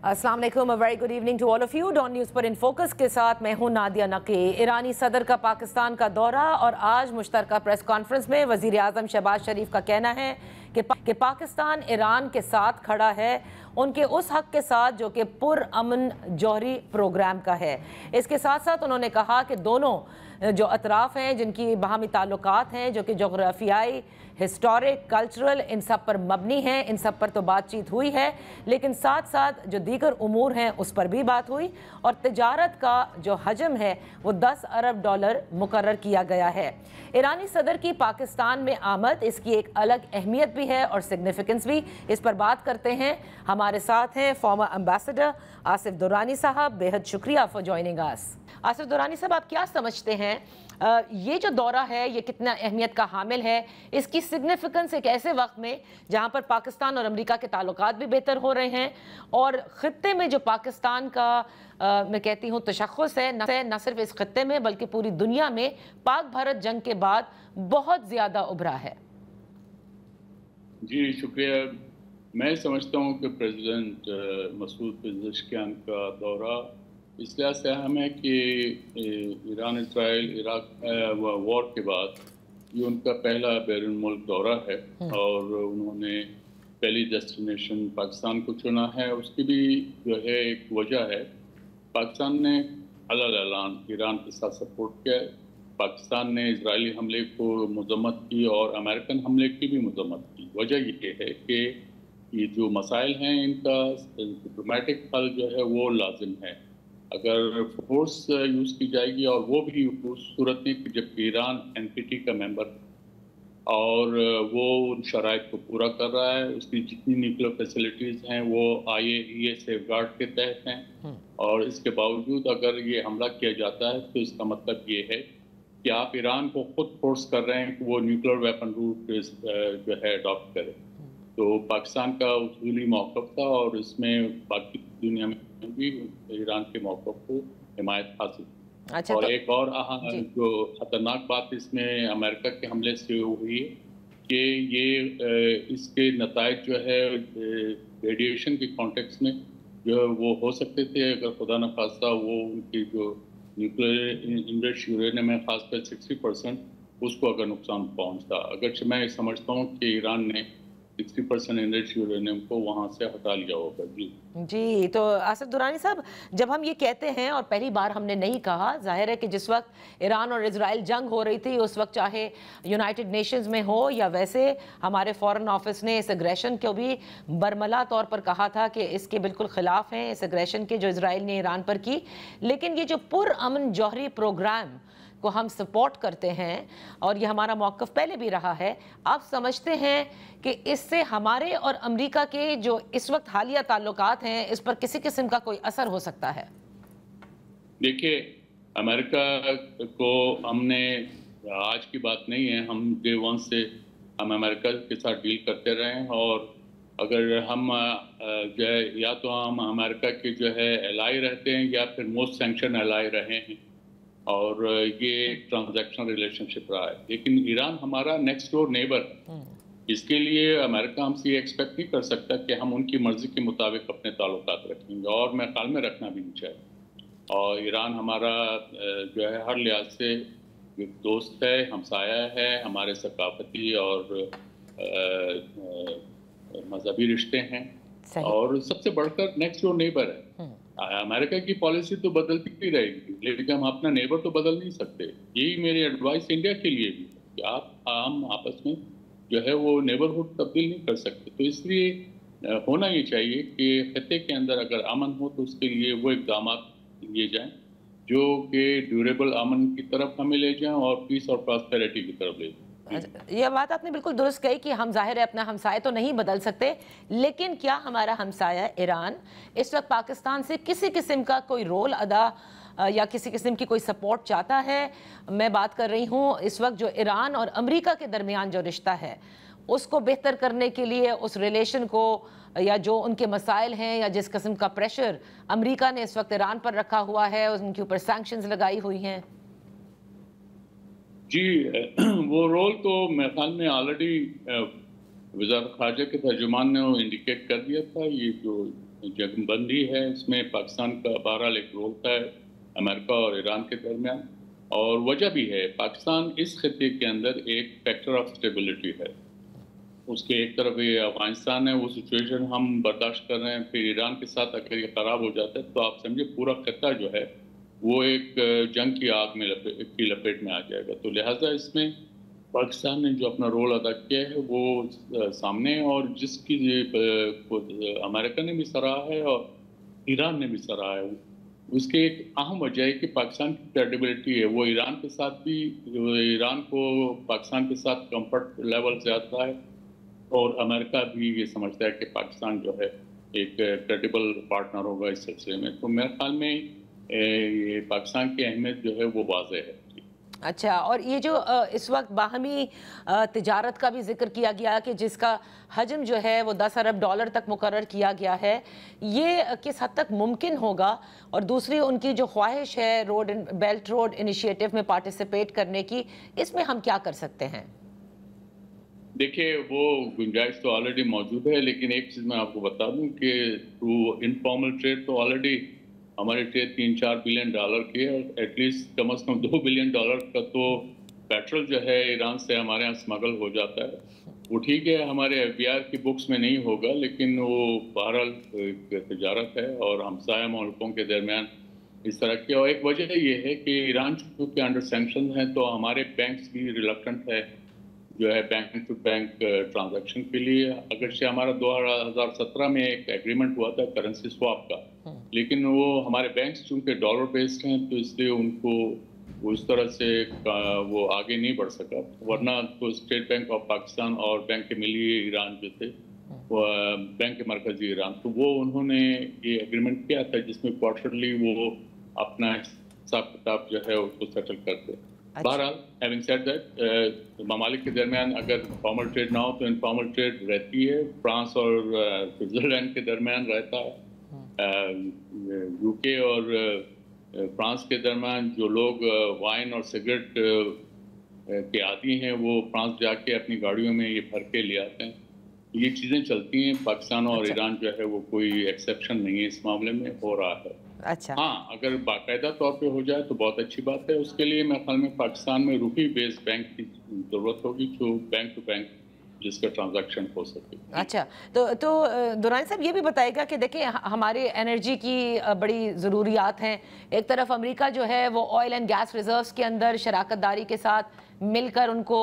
अस्सलाम वालेकुम, very good evening to all of you. Dawn News पर इन फोकस के साथ मैं हूं नादिया नकी। ईरानी सदर का पाकिस्तान का दौरा और आज मुश्तरका प्रेस कॉन्फ्रेंस में वज़ीर आज़म शहबाज शरीफ का कहना है कि पाकिस्तान ईरान के साथ खड़ा है, उनके उस हक के साथ जो कि पुरअमन जौहरी प्रोग्राम का है। इसके साथ साथ उन्होंने कहा कि दोनों जो अतराफ़ हैं जिनकी बाहमी ताल्लुकात हैं, जो कि जोग्राफियाई, हिस्टोरिक, कल्चरल, इन सब पर मबनी हैं, इन सब पर तो बातचीत हुई है, लेकिन साथ साथ जो दीगर उमूर हैं उस पर भी बात हुई और तिजारत का जो हजम है वो 10 अरब डॉलर मुकर्रर किया गया है। ईरानी सदर की पाकिस्तान में आमद, इसकी एक अलग अहमियत भी है और सिग्निफिकेंस भी। इस पर बात करते हैं। हमारे साथ हैं फॉर्मर एम्बेसडर आसिफ दुरानी साहब। बेहद शुक्रिया for joining us. Asif Durrani साहब, आप क्या समझते हैं ये जो दौरा है ये कितना अहमियत का हामिल है, इसकी सिग्निफिकेंस एक ऐसे वक्त में जहां पर पाकिस्तान और अमेरिका के ताल्लुकात भी बेहतर हो रहे हैं और ख़ित्ते में जो पाकिस्तान का मैं कहती हूँ तशख़्ख़ुस है, न सिर्फ इस खत्ते में बल्कि पूरी दुनिया में पाक भारत जंग के बाद बहुत ज़्यादा उभरा है। जी शुक्रिया। मैं समझता हूँ कि प्रेसिडेंट मसूद पेज़ेश्कियान का दौरा इस लिहाज से अहम है कि ईरान इसराइल इराक वॉर के बाद ये उनका पहला बैरून मुल्क दौरा है और उन्होंने पहली डेस्टिनेशन पाकिस्तान को चुना है। उसकी भी जो है एक वजह है, पाकिस्तान ने अलग-अलग ईरान के साथ सपोर्ट किया। पाकिस्तान ने इजरायली हमले को मजम्मत की और अमेरिकन हमले की भी मजम्मत की। वजह ये है कि ये जो मसाइल हैं इनका डिप्लोमेटिक हल जो है वो लाजिम है। अगर फोर्स यूज़ की जाएगी और वो भी उस सूरत में कि जब ईरान एनपीटी का मेंबर और वो उन शराइत को पूरा कर रहा है, उसकी जितनी न्यूक्लियर फैसिलिटीज़ हैं वो IAEA सेफगार्ड के तहत हैं और इसके बावजूद अगर ये हमला किया जाता है तो इसका मतलब ये है कि आप ईरान को खुद फोर्स कर रहे हैं कि वो न्यूक्लियर वेपन रूट जो है अडॉप्ट करे। तो पाकिस्तान का उसूली मौक़िफ़ था और इसमें बाकी दुनिया में भी ईरान के मौक़िफ़ को हिमायत हासिल। अच्छा, और तो एक और जो ख़तरनाक बात इसमें अमेरिका के हमले से हुई है कि ये इसके नताइज जो है रेडिएशन के कॉन्टेक्स्ट में जो वो हो सकते थे अगर खुदा न खास्ता वो उनकी जो न्यूक्लियर इनरिच्ड यूरेनियम है ख़ासकर 60% उसको अगर नुकसान पहुँचता। अगर मैं समझता हूँ कि ईरान ने 60% एनरिच्ड यूरेनियम को वहाँ से हटा लिया होगा। जी, तो आसिफ दुरानी साहब, जब हम ये कहते हैं और पहली बार हमने नहीं कहा, जाहिर है कि जिस वक्त ईरान और इजराइल जंग हो रही थी उस वक्त चाहे यूनाइटेड नेशंस में हो या वैसे हमारे फॉरेन ऑफिस ने इस एग्रेशन को भी बरमला तौर पर कहा था कि इसके बिल्कुल ख़िलाफ़ हैं इस एग्रेशन के जो इजराइल ने ईरान पर की। लेकिन ये जो पुरअमन जौहरी प्रोग्राम को हम सपोर्ट करते हैं और ये हमारा मौक़िफ़ पहले भी रहा है, आप समझते हैं कि इससे हमारे और अमेरिका के जो इस वक्त हालिया ताल्लुकात हैं इस पर किसी किस्म का कोई असर हो सकता है? देखिए, अमेरिका को हमने आज की बात नहीं है, हम डे वन से हम अमेरिका के साथ डील करते रहे हैं और अगर हम जो है या तो हम अमेरिका के जो है एलाई रहते हैं या फिर मोस्ट सैंक्शन एलाई रहे हैं और ये ट्रांजैक्शनल रिलेशनशिप रहा है। लेकिन ईरान हमारा नेक्स्ट डोर नेबर है, इसके लिए अमेरिका हमसे ये एक्सपेक्ट नहीं कर सकता कि हम उनकी मर्ज़ी के मुताबिक अपने ताल्लुकात रखेंगे और मैं ख्याल में रखना भी नहीं चाहिए। और ईरान हमारा जो है हर लिहाज से एक दोस्त है, हमसाया है, हमारे सकाफती और मजहबी रिश्ते हैं और सबसे बढ़कर नेक्स्ट डोर नेबर है। अमेरिका की पॉलिसी तो बदलती भी रहेगी लेकिन हम अपना नेबर तो बदल नहीं सकते। यही मेरी एडवाइस इंडिया के लिए भी कि हम आपस में जो है वो नेबरहुड तब्दील नहीं कर सकते। तो इसलिए होना ये चाहिए कि खत्ते के अंदर अगर अमन हो तो उसके लिए वो इक़दाम लिए जाएं जो कि ड्यूरेबल अमन की तरफ हमें ले जाएं और पीस और प्रॉस्पेरिटी की तरफ ले जाएं। यह बात आपने बिल्कुल दुरुस्त कही कि हम जाहिर है अपना हमसाया तो नहीं बदल सकते, लेकिन क्या हमारा हमसाया ईरान इस वक्त पाकिस्तान से किसी किस्म का कोई रोल अदा या किसी किस्म की कोई सपोर्ट चाहता है? मैं बात कर रही हूँ इस वक्त जो ईरान और अमेरिका के दरमियान जो रिश्ता है उसको बेहतर करने के लिए, उस रिलेशन को या जो उनके मसाइल हैं या जिस किस्म का प्रेशर अमेरिका ने इस वक्त ईरान पर रखा हुआ है, उनके ऊपर सैंक्शंस लगाई हुई हैं। जी, वो रोल तो मेरे ख्याल में ऑलरेडी वज़ारत ख़ारजा के तर्जुमान ने वो इंडिकेट कर दिया था, ये जो जंगबंदी है इसमें पाकिस्तान का बहरहाल एक रोल था अमेरिका और ईरान के दरमियान, और वजह भी है, पाकिस्तान इस खित्ते के अंदर एक फैक्टर ऑफ स्टेबिलिटी है। उसके एक तरफ ये अफगानिस्तान है, वो सिचुएशन हम बर्दाश्त कर रहे हैं, फिर ईरान के साथ अगर ये ख़राब हो जाता है तो आप समझिए पूरा खित्ता जो है वो एक जंग की आग में की लपेट में आ जाएगा। तो लिहाजा इसमें पाकिस्तान ने जो अपना रोल अदा किया है वो सामने है, और जिसकी अमेरिका ने भी सराहा है और ईरान ने भी सराहा है। उसकी एक अहम वजह है कि पाकिस्तान की क्रेडिबिलिटी है, वो ईरान के साथ भी, ईरान को पाकिस्तान के साथ कंफर्ट लेवल ज़्यादा है, और अमेरिका भी ये समझता है कि पाकिस्तान जो है एक क्रेडिबल पार्टनर होगा इस सिलसिले में। तो मेरे ख्याल में ये पाकिस्तान की अहमियत जो है वो वाज़ेह है। अच्छा, और ये जो इस वक्त बाहमी तिजारत का भी जिक्र किया गया कि जिसका हजम जो है वो 10 अरब डॉलर तक मुकर्रर किया गया है, ये किस हद तक मुमकिन होगा? और दूसरी उनकी जो ख्वाहिश है बेल्ट रोड इनिशिएटिव में पार्टिसिपेट करने की, इसमें हम क्या कर सकते हैं? देखिए, वो गुंजाइश तो ऑलरेडी मौजूद है, लेकिन एक चीज़ मैं आपको बता दूं कि थ्रू इनफॉर्मल ट्रेड तो ऑलरेडी हमारी ट्रेड 3-4 बिलियन डॉलर की है। एटलीस्ट कम से कम 2 बिलियन डॉलर का तो पेट्रोल जो है ईरान से हमारे यहाँ स्मगल हो जाता है। वो ठीक है, हमारे FBI की बुक्स में नहीं होगा, लेकिन वो बहरहाल एक तिजारत है और हमसाया मुल्कों के दरमियान इस तरह की। और एक वजह ये है कि ईरान चूँकि अंडर सैंक्शन है तो हमारे बैंक्स भी रिलक्टेंट है जो है बैंक टू बैंक ट्रांजैक्शन के लिए। अगर से हमारा 2017 में एक एग्रीमेंट हुआ था करेंसी स्वैप का, लेकिन वो हमारे बैंक्स चूँकि डॉलर बेस्ड हैं तो इसलिए उनको वो इस तरह से वो आगे नहीं बढ़ सका, वरना तो स्टेट बैंक ऑफ पाकिस्तान और बैंक मिली ईरान जो थे, वो बैंक मरकजी ईरान, तो वो उन्होंने ये एग्रीमेंट किया था जिसमें क्वार्टरली वो अपना हिसाब किताब जो है उसको सेटल करते। बहरहाल हैविंग सेड दैट, ममालिक के दरमियान अगर फॉर्मल ट्रेड ना हो तो इनफॉर्मल ट्रेड रहती है। फ्रांस और स्विट्ज़रलैंड के दरमियान रहता है, यूके और फ्रांस के दरमियान जो लोग वाइन और सिगरेट के आदी हैं वो फ्रांस जाके अपनी गाड़ियों में ये भर के ले आते हैं। ये चीज़ें चलती हैं, पाकिस्तान और ईरान जो है वो कोई एक्सेप्शन नहीं है, इस मामले में हो रहा है। अच्छा, हाँ, अगर बाकायदा तौर पे हो जाए तो बहुत अच्छी बात है। उसके लिए मेरे ख्याल में पाकिस्तान में रुपी बेस्ड बैंक की ज़रूरत होगी जो बैंक टू बैंक जिसका ट्रांजैक्शन हो सके। अच्छा, तो दुरानी साहब ये भी बताएगा कि देखिए हमारे एनर्जी की बड़ी ज़रूरियात हैं। एक तरफ अमेरिका जो है वो ऑयल एंड गैस रिजर्व्स के अंदर शराकत दारी के साथ मिलकर उनको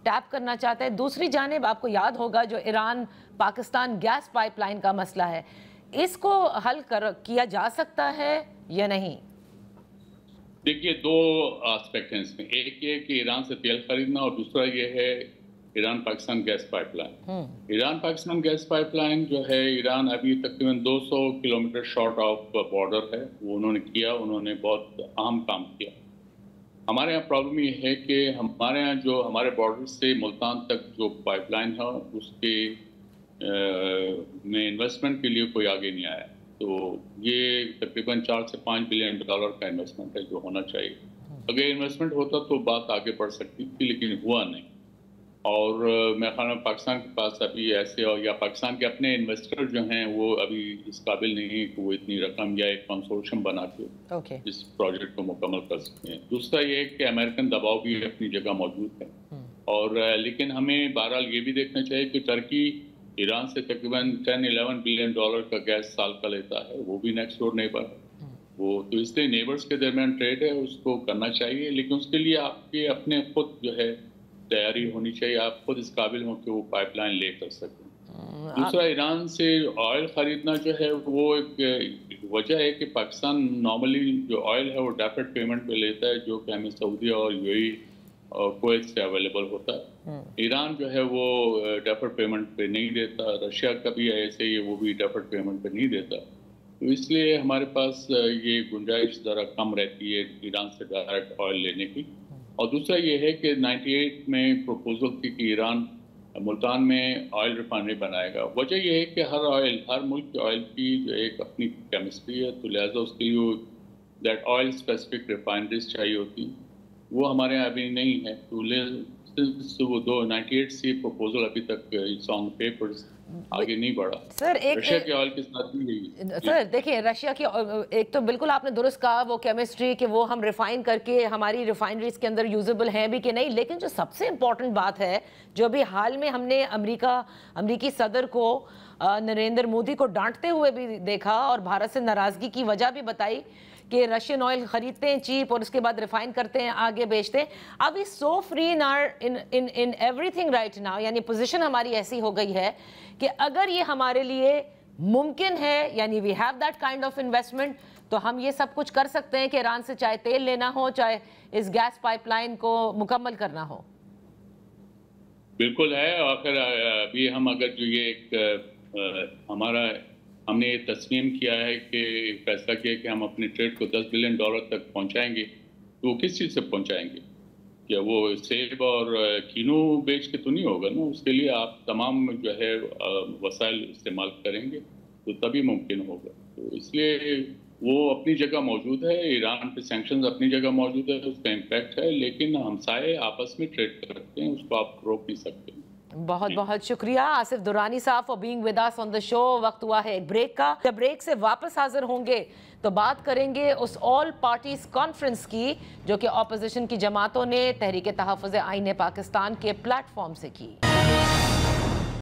टैप करना चाहता है। दूसरी जानिब आपको याद होगा जो ईरान पाकिस्तान गैस पाइपलाइन का मसला है, इसको हल किया जा सकता है या नहीं? देखिए, दो एस्पेक्ट हैं इसमें। एक ये कि ईरान से तेल खरीदना, और दूसरा ये है Iran Pakistan gas pipeline. Iran Pakistan gas pipeline जो है, ईरान अभी तकरीबन 200 किलोमीटर शॉर्ट ऑफ बॉर्डर है, वो उन्होंने किया, उन्होंने बहुत अहम काम किया। हमारे यहाँ प्रॉब्लम ये है कि हमारे यहाँ जो हमारे बॉर्डर से मुल्तान तक जो पाइपलाइन है उसके में इन्वेस्टमेंट के लिए कोई आगे नहीं आया। तो ये तकरीबन 4 से 5 बिलियन डॉलर का इन्वेस्टमेंट है जो होना चाहिए। अगर इन्वेस्टमेंट होता तो बात आगे बढ़ सकती थी, लेकिन हुआ नहीं। और मेरे ख्याल में पाकिस्तान के पास अभी ऐसे, और या पाकिस्तान के अपने इन्वेस्टर जो हैं वो अभी इस काबिल नहीं है कि वो इतनी रकम या एक कंसोर्शियम बना के इस प्रोजेक्ट को मुकम्मल कर सकते हैं। दूसरा ये है कि अमेरिकन दबाव भी अपनी जगह मौजूद है, और लेकिन हमें बहरहाल ये भी देखना चाहिए कि टर्की ईरान से तकरीबन 10-11 बिलियन डॉलर का गैस साल का लेता है, वो भी नेक्स्ट डोर नेबर है वो, तो इसलिए नेबर्स के दरमियान ट्रेड है, उसको करना चाहिए, लेकिन उसके लिए आपके अपने खुद जो है तैयारी होनी चाहिए, आप खुद इस काबिल हो कि वो पाइपलाइन ले कर सकें। दूसरा, ईरान से ऑयल ख़रीदना जो है वो एक वजह है कि पाकिस्तान नॉर्मली जो ऑयल है वो डेफर्ड पेमेंट पे लेता है, जो कि हमें सऊदी और यूएई और कुवैत से अवेलेबल होता है। ईरान जो है वो डेफर्ड पेमेंट पे नहीं देता, रशिया का भी ऐसे ही, वो भी डेफर्ड पेमेंट पे नहीं देता। तो इसलिए हमारे पास ये गुंजाइश ज़रा कम रहती है ईरान से डायरेक्ट ऑयल लेने की। और दूसरा ये है कि 98 में प्रपोजल थी कि ईरान मुल्तान में ऑयल रिफाइनरी बनाएगा। वजह यह है कि हर मुल्क के ऑयल की जो एक अपनी केमिस्ट्री है, तो लिहाजा उसके लिए दैट ऑयल स्पेसिफिक रिफाइनरीज चाहिए होती, वो हमारे यहाँ अभी नहीं है। तो since वो 98 से proposal अभी तक it's on papers आगे नहीं बढ़ा। सर रशिया के ऑयल के साथ नहीं। सर देखिए, रशिया की एक तो बिल्कुल आपने दुरुस्त कहा वो केमिस्ट्री कि वो हम रिफाइन करके हमारी रिफाइनरीज के अंदर यूजेबल हैं भी कि नहीं, लेकिन जो सबसे इम्पोर्टेंट बात है, जो अभी हाल में हमने अमरीकी सदर को नरेंद्र मोदी को डांटते हुए भी देखा और भारत से नाराजगी की वजह भी बताई कि रशियन ऑयल खरीदते हैं चीप और उसके बाद रिफाइन करते हैं, आगे बेचते हैं। अब is so free in everything right now, यानी पोजीशन हमारी ऐसी हो गई है कि अगर ये हमारे लिए मुमकिन है, यानी we have that kind of investment, तो हम ये सब कुछ कर सकते हैं कि ईरान से चाहे तेल लेना हो, चाहे इस गैस पाइपलाइन को मुकम्मल करना हो। बिल्कुल है। आखिर अभी हम अगर जो ये एक हमने ये तस्लीम किया है कि फैसला किया कि हम अपने ट्रेड को $10 बिलियन तक पहुंचाएंगे, तो वो किस चीज़ से पहुंचाएंगे? क्या वो सेब और कीनू बेच के तो नहीं होगा ना? उसके लिए आप तमाम जो है वसाइल इस्तेमाल करेंगे तो तभी मुमकिन होगा। तो इसलिए वो अपनी जगह मौजूद है, ईरान पे सैंक्शंस अपनी जगह मौजूद है, उसका इम्पैक्ट है, लेकिन हमसाये आपस में ट्रेड करते हैं, उसको आप रोक नहीं सकते। बहुत बहुत शुक्रिया आसिफ दुरानी साहब for being with us on the show. वक्त हुआ है एक ब्रेक का। जब ब्रेक से वापस हाजिर होंगे तो बात करेंगे उस ऑल पार्टीज कॉन्फ्रेंस की जो कि ऑपोजिशन की जमातों ने तहरीक तहफ़्फ़ुज़ आईन पाकिस्तान के प्लेटफॉर्म से की।